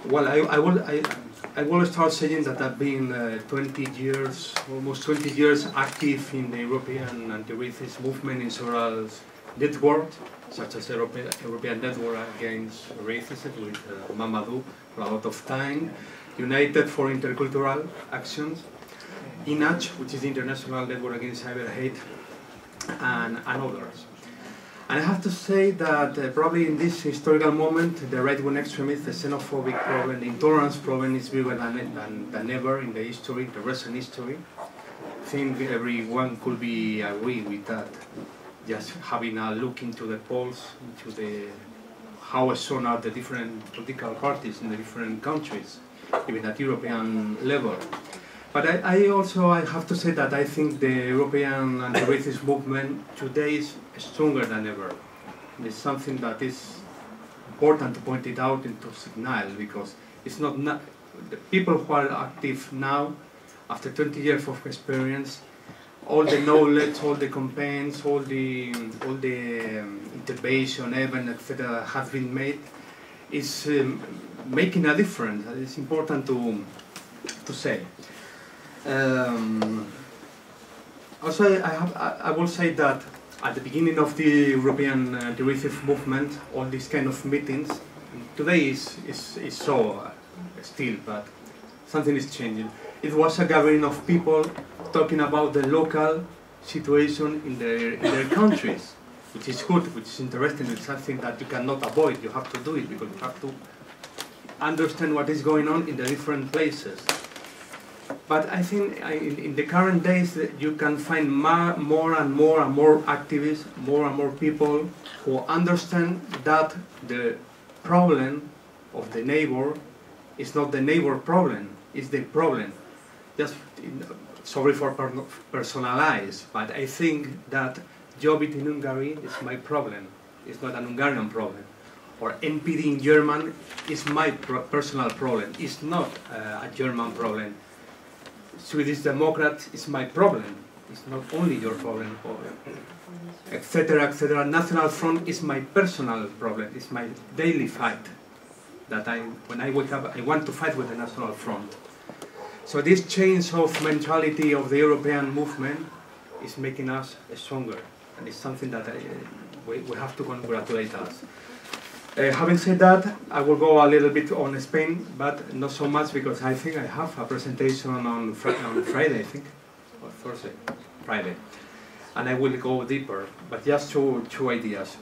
Well, I will start saying that I've been 20 years, almost 20 years active in the European anti-racist movement in several networks, such as European Network Against Racism with Mamadou for a lot of time, United for Intercultural Actions, INACH, which is the International Network Against Cyber Hate, and others. And I have to say that probably in this historical moment, the right-wing extremist, the xenophobic problem, the intolerance problem is bigger than ever in the history, the recent history. I think everyone could be agree with that. Just having a look into the polls, into the how strong are the different political parties in the different countries, even at European level. But I have to say that I think the European anti-racist movement today is stronger than ever. It's something that is important to point it out and to signal, because it's not the people who are active now, after 20 years of experience, all the knowledge, all the campaigns, all the intervention, event, etc., has been made, is making a difference. It's important to say. Also, I will say that at the beginning of the European anti-racist movement, all these kind of meetings, today is so still, but something is changing. It was a gathering of people talking about the local situation in their countries, which is good, which is interesting. It's something that you cannot avoid. You have to do it because you have to understand what is going on in the different places. But I think in the current days you can find more and more activists, more and more people who understand that the problem of the neighbor is not the neighbor problem, it's the problem. Just sorry for personalize, but I think that Jobbik in Hungary is my problem. It's not an Hungarian problem. Or NPD in German is my personal problem. It's not a German problem. Swedish Democrat is my problem. It's not only your problem, etc., etc. National Front is my personal problem. It's my daily fight. That when I wake up, I want to fight with the National Front. So this change of mentality of the European movement is making us stronger, and it's something that we have to congratulate us. Having said that, I will go a little bit on Spain, but not so much because I think I have a presentation on Friday, I think, or Thursday, Friday, and I will go deeper. But just two ideas.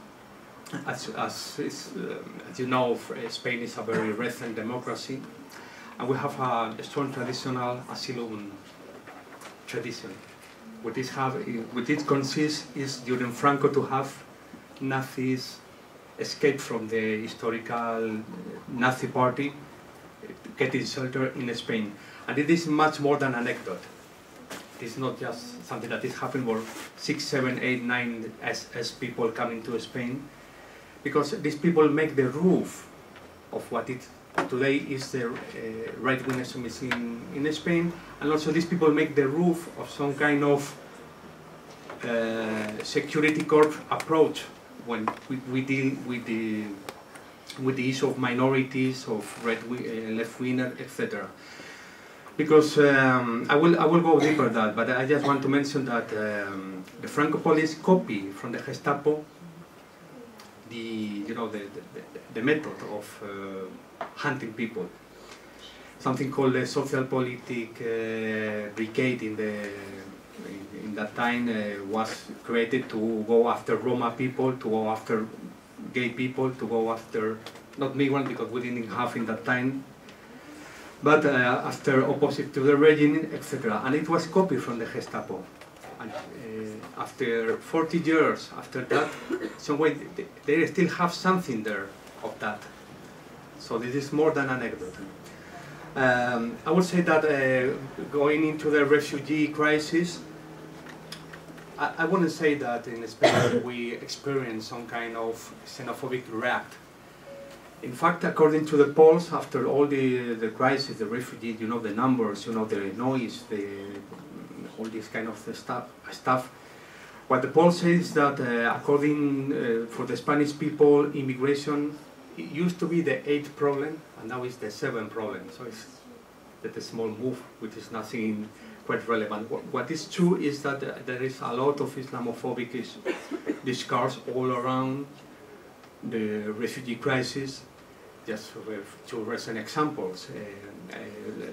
As you know, Spain is a very recent democracy, and we have a strong traditional asylum tradition. What it consists is during Franco to have Nazis escape from the historical Nazi party, getting shelter in Spain. And it is much more than an anecdote. It is not just something that is happening for 6, 7, 8, 9 SS people coming to Spain, because these people make the roof of what it today is the right-wing extremism in Spain, and also these people make the roof of some kind of security corps approach when we deal with the issue of minorities, of left-winger, etc. Because I will go deeper that, but I just want to mention that the Franco police copy from the Gestapo the method of hunting people. Something called the social politic brigade in that time was created to go after Roma people, to go after gay people, to go after, not migrants because we didn't have in that time, but after opposite to the regime, etc. And it was copied from the Gestapo. And after 40 years after that, some way they still have something there of that. So this is more than an anecdote. I would say that going into the refugee crisis, I wouldn't say that in Spain we experience some kind of xenophobic react. In fact, according to the polls, after all the crisis, the refugees, the numbers, the noise, all this kind of stuff, what the poll says is that according for the Spanish people, immigration it used to be the 8th problem, and now it's the 7th problem. So it's that a small move, which is nothing quite relevant. What is true is that there is a lot of Islamophobic discourse all around the refugee crisis. Just with 2 recent examples.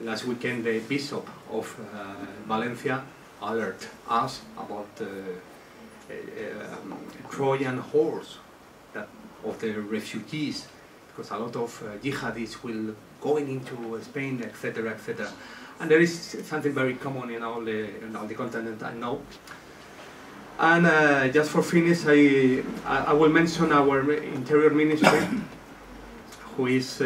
Last weekend, the Bishop of Valencia alerted us about Trojan horse of the refugees, because a lot of jihadists will going into Spain, etc., etc. And there is something very common in all the continent, I know. And just for finish, I will mention our Interior Ministry, who is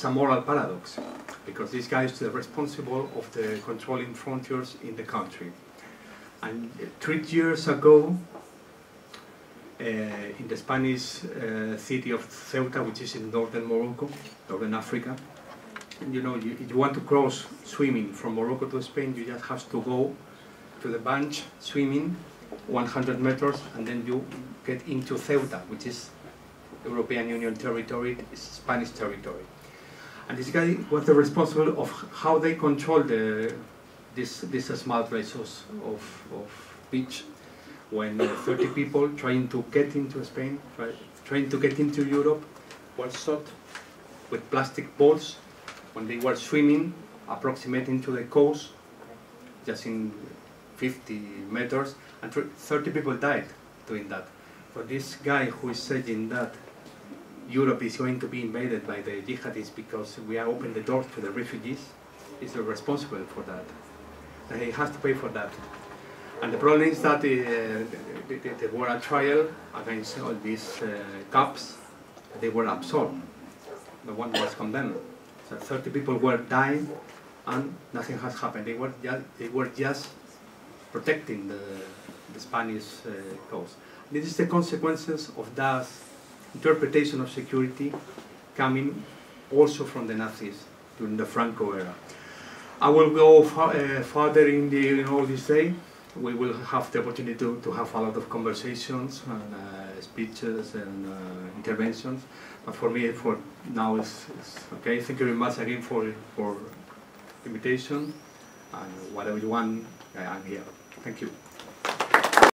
a moral paradox, because this guy is responsible of the controlling frontiers in the country. And 3 years ago, in the Spanish city of Ceuta, which is in northern Morocco, northern Africa, and you know, if you want to cross swimming from Morocco to Spain, you just have to go to the bench swimming 100 meters, and then you get into Ceuta, which is European Union territory, is Spanish territory. And this guy was the responsible of how they control these small ratios of beach, when 30 people trying to get into Spain, trying to get into Europe, were shot with plastic balls when they were swimming, approximating to the coast, just in 50 meters, and 30 people died doing that. So this guy who is saying that Europe is going to be invaded by the jihadists because we are opening the doors to the refugees is responsible for that. And he has to pay for that. And the problem is that there were a trial against all these cops. They were absolved. No one was condemned. So 30 people were dying and nothing has happened. They were just protecting the Spanish coast. This is the consequences of that interpretation of security coming also from the Nazis during the Franco era. I will go further in all this day. We will have the opportunity to have a lot of conversations and speeches and interventions. But for me, for now, it's okay. Thank you very much again for invitation. And whatever you want, I'm here. Thank you.